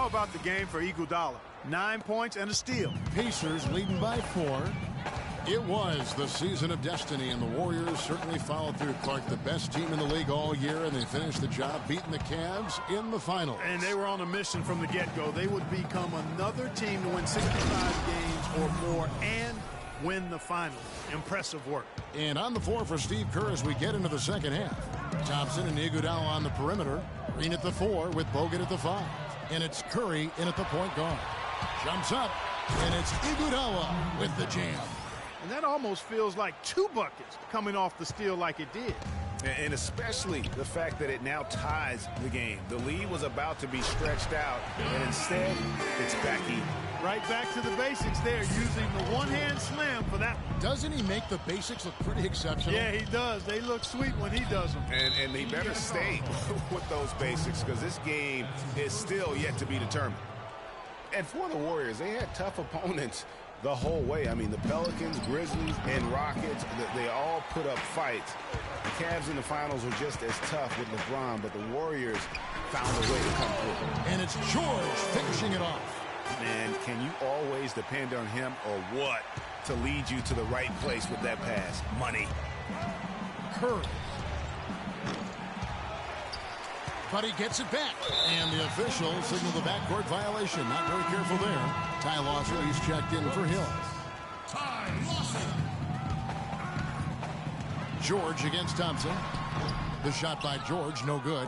How about the game for Iguodala? 9 points and a steal. Pacers leading by 4. It was the season of destiny, and the Warriors certainly followed through, Clark. The best team in the league all year, and they finished the job beating the Cavs in the finals. And they were on a mission from the get-go. They would become another team to win 65 games or more and win the finals. Impressive work. And on the floor for Steve Kerr as we get into the second half. Thompson and Iguodala on the perimeter. Green at the 4 with Bogut at the 5. And it's Curry in at the point guard. Jumps up, and it's Iguodala with the jam. And that almost feels like 2 buckets coming off the steal like it did. And especially the fact that it now ties the game. The lead was about to be stretched out, and instead, it's back even. Right back to the basics there, using the one-hand slam for that one. Doesn't he make the basics look pretty exceptional? Yeah, he does. They look sweet when he does them. And he better stay with those basics, because this game is still yet to be determined. And for the Warriors, they had tough opponents the whole way. I mean, the Pelicans, Grizzlies, and Rockets, they all put up fights. The Cavs in the finals were just as tough with LeBron, but the Warriors found a way to come through. And it's George finishing it off. Man, can you always depend on him or what to lead you to the right place with that pass? Money. Curry. But he gets it back. And the official signaled the backcourt violation. Not very careful there. Ty Lawson, he's checked in for Hill. Ty Lawson. George against Thompson. The shot by George, no good.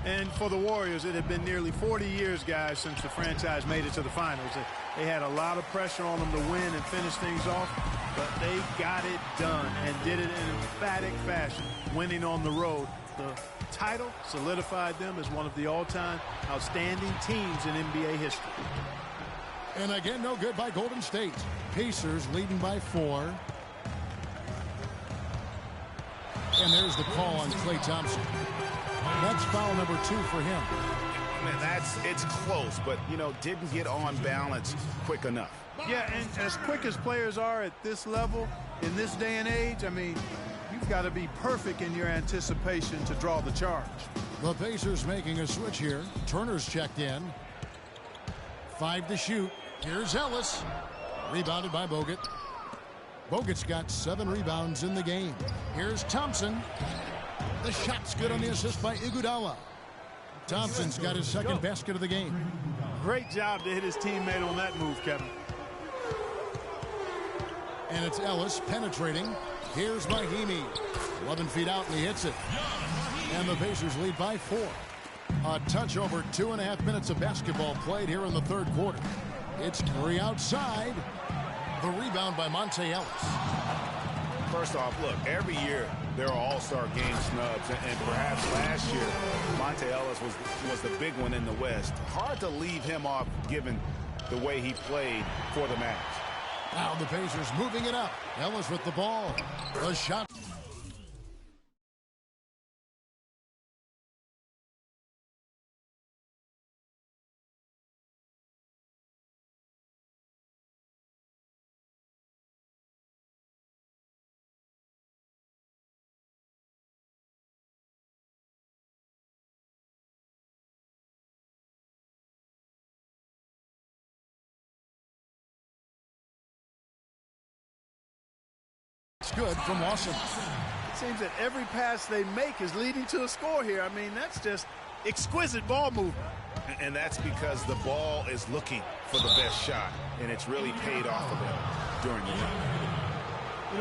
And for the Warriors, it had been nearly 40 years, guys, since the franchise made it to the finals. They had a lot of pressure on them to win and finish things off, but they got it done and did it in emphatic fashion, winning on the road. The title solidified them as one of the all-time outstanding teams in NBA history. And again, no good by Golden State. Pacers leading by 4. And there's the call on Klay Thompson. That's foul number 2 for him. Man, it's close, but, didn't get on balance quick enough. Yeah, and as quick as players are at this level, in this day and age, I mean, you've got to be perfect in your anticipation to draw the charge. The Pacers making a switch here. Turner's checked in. 5 to shoot. Here's Ellis. Rebounded by Bogut. Bogut's got 7 rebounds in the game. Here's Thompson. The shot's good on the assist by Iguodala. Thompson's got his second basket of the game. Great job to hit his teammate on that move, Kevin. And it's Ellis penetrating. Here's Mahimi. 11 feet out, and he hits it. And the Pacers lead by 4. A touch over 2.5 minutes of basketball played here in the third quarter. It's Curry outside. The rebound by Monte Ellis. First off, look, every year there are all-star game snubs, and perhaps last year Monte Ellis was the big one in the West. Hard to leave him off given the way he played for the Mavs. Now the Pacers moving it up. Ellis with the ball. The shot. It's good from Lawson. It seems that every pass they make is leading to a score here. I mean, that's just exquisite ball movement. And that's because the ball is looking for the best shot, and it's really paid off for them during the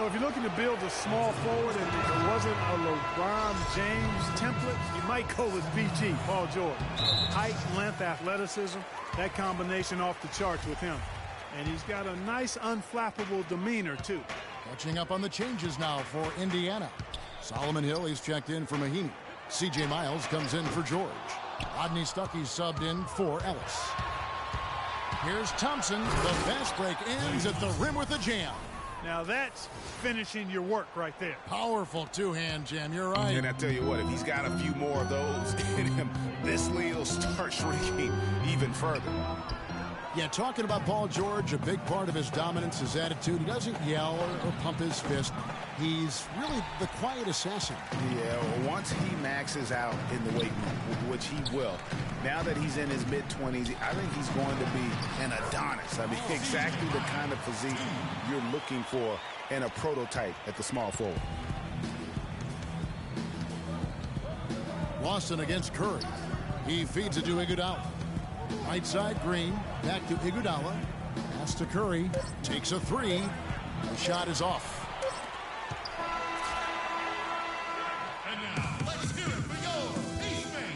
run. If you're looking to build a small forward and it wasn't a LeBron James template, you might go with PG, Paul George. Height, length, athleticism, that combination off the charts with him. And he's got a nice, unflappable demeanor, too. Catching up on the changes now for Indiana. Solomon Hill, he's checked in for Mahinmi. C.J. Miles comes in for George. Rodney Stuckey's subbed in for Ellis. Here's Thompson. The fast break ends at the rim with a jam. Now that's finishing your work right there. Powerful two-hand jam, you're right. And I tell you what, if he's got a few more of those in him, this lead will start shrinking even further. Yeah, talking about Paul George, a big part of his dominance, his attitude. He doesn't yell or pump his fist. He's really the quiet assassin. Yeah, once he maxes out in the weight room, which he will, now that he's in his mid-20s, I think he's going to be an Adonis. I mean, exactly the kind of physique you're looking for in a prototype at the small forward. Boston against Curry. He feeds it to Iguodala. Right side, Green. Back to Iguodala. Pass to Curry. Takes a three. The shot is off. And now, let's hear it for your Eastman.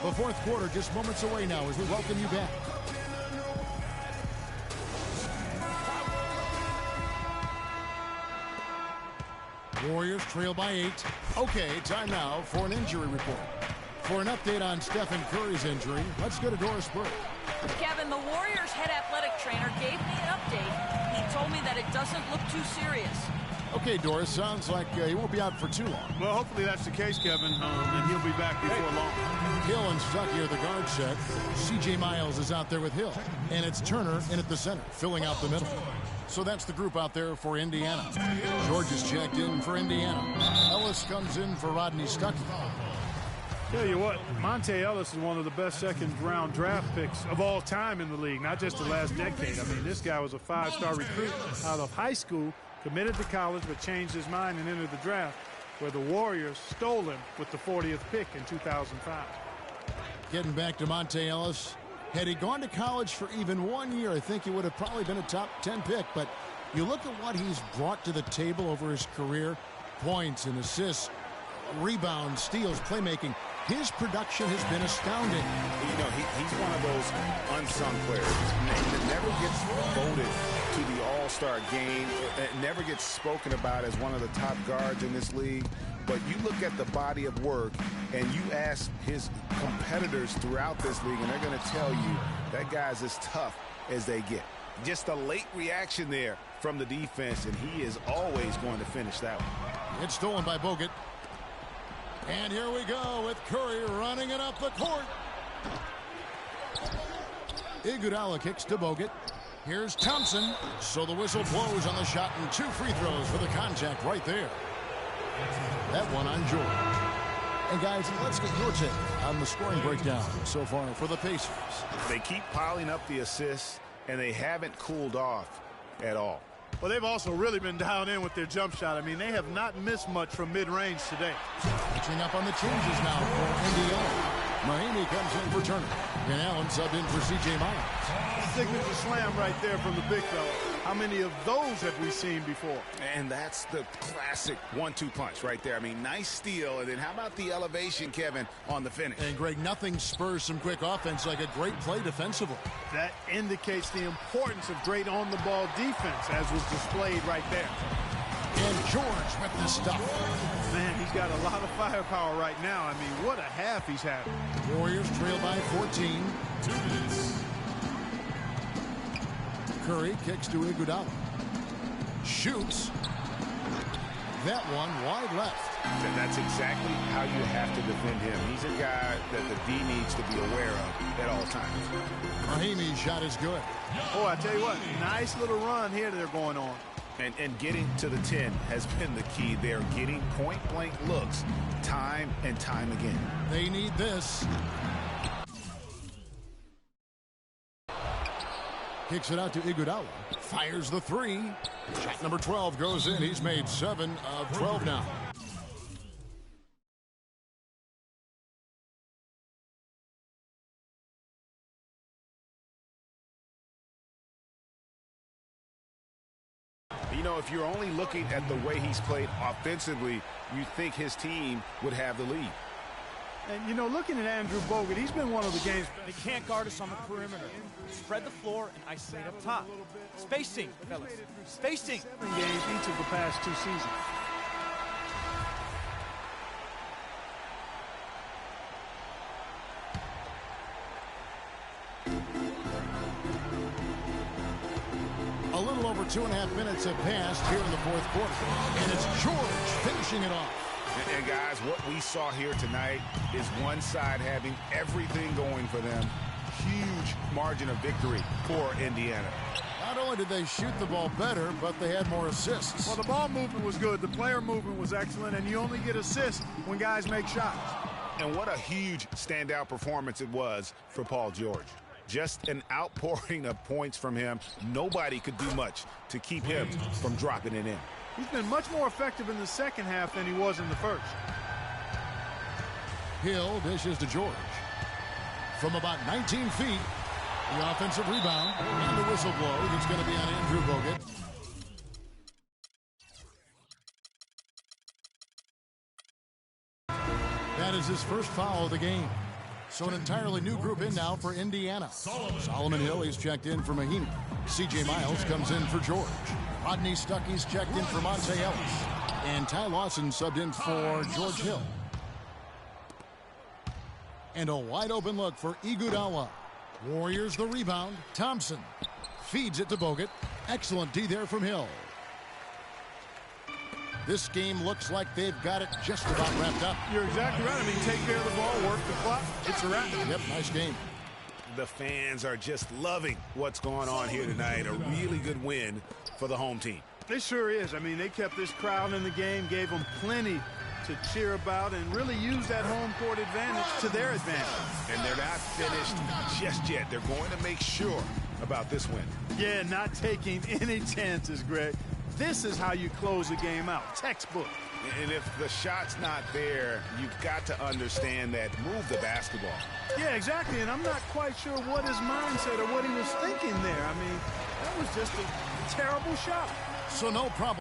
The fourth quarter just moments away now as we welcome you back. Warriors trail by 8. Okay, time now for an injury report. For an update on Stephen Curry's injury, let's go to Doris Burke. Kevin, the Warriors' head athletic trainer gave me an update. He told me that it doesn't look too serious. Okay, Doris, sounds like he won't be out for too long. Well, hopefully that's the case, Kevin, and he'll be back before long. Hill and Stuckey are the guard set. C.J. Miles is out there with Hill. And it's Turner in at the center, filling out the middle. So that's the group out there for Indiana. George is checked in for Indiana. Ellis comes in for Rodney Stuckey. Tell you what, Monte Ellis is one of the best second-round draft picks of all time in the league, not just the last decade. I mean, this guy was a five-star recruit out of high school, committed to college, but changed his mind and entered the draft, where the Warriors stole him with the 40th pick in 2005. Getting back to Monte Ellis. Had he gone to college for even 1 year, I think he would have probably been a top 10 pick. But you look at what he's brought to the table over his career, points and assists, rebounds, steals, playmaking. His production has been astounding. You know, he's one of those unsung players that never gets voted to the All-Star game. It never gets spoken about as one of the top guards in this league. But you look at the body of work and you ask his competitors throughout this league, and they're going to tell you that guy's as tough as they get. Just a late reaction there from the defense, and he is always going to finish that one. It's stolen by Bogut. And here we go with Curry running it up the court. Iguodala kicks to Bogut. Here's Thompson. So the whistle blows on the shot, and 2 free throws for the contact right there. That one on George. And guys, let's get your take on the scoring breakdown so far for the Pacers. They keep piling up the assists, and they haven't cooled off at all. Well, they've also really been down in with their jump shot. I mean, they have not missed much from mid-range today. Catching up on the changes now for Indiana. Miami comes in for Turner. And Allen subbed in for C.J. Miles. Signature slam right there from the big fella. How many of those have we seen before? And that's the classic 1-2 punch right there. I mean, nice steal. And then how about the elevation, Kevin, on the finish? And, Greg, nothing spurs some quick offense like a great play defensively. That indicates the importance of great on-the-ball defense, as was displayed right there. And George with the stuff. Man, he's got a lot of firepower right now. I mean, what a half he's having. Warriors trail by 14. 2 minutes. Curry kicks to Iguodala. Shoots. That one wide left. And that's exactly how you have to defend him. He's a guy that the D needs to be aware of at all times. Raheemi's shot is good. Oh, I tell you what, nice little run here they're going on. And getting to the 10 has been the key. They're getting point-blank looks time and time again. They need this. Kicks it out to Iguodala. Fires the 3. Shot number 12 goes in. He's made 7 of 12 now. You know, if you're only looking at the way he's played offensively, you think his team would have the lead. And, you know, looking at Andrew Bogut, he's been one of the games. They can't guard us on the perimeter. Spread the floor and isolate up top. Spacing, fellas. Spacing. 7 games each of the past 2 seasons. A little over 2.5 minutes have passed here in the fourth quarter. And it's George finishing it off. And guys, what we saw here tonight is one side having everything going for them, huge margin of victory for Indiana. Not only did they shoot the ball better, but they had more assists. Well, the ball movement was good. The player movement was excellent, and you only get assists when guys make shots. And what a huge standout performance it was for Paul George. Just an outpouring of points from him. Nobody could do much to keep him from dropping it in. He's been much more effective in the second half than he was in the first. Hill dishes to George. From about 19 feet, the offensive rebound and the whistle blows. It's going to be on Andrew Bogut. That is his first foul of the game. So an entirely new group in now for Indiana. Solomon Hill, he's checked in for Mahinmi. C.J. Miles comes in for George. Rodney Stuckey's checked in for Monte Ellis. And Ty Lawson subbed in for George Hill. And a wide open look for Iguodala. Warriors the rebound. Thompson feeds it to Bogut. Excellent D there from Hill. This game looks like they've got it just about wrapped up. You're exactly right. I mean, take care of the ball, work the clock. It's a wrap. Yep, nice game. The fans are just loving what's going on here tonight. A really good win for the home team. It sure is. I mean, they kept this crowd in the game, gave them plenty to cheer about, and really used that home court advantage to their advantage. And they're not finished just yet. They're going to make sure about this win. Yeah, not taking any chances, Greg. This is how you close a game out. Textbook. And if the shot's not there, you've got to understand that. Move the basketball. Yeah, exactly. And I'm not quite sure what his mindset or what he was thinking there. I mean, that was just a terrible shot. So no problem.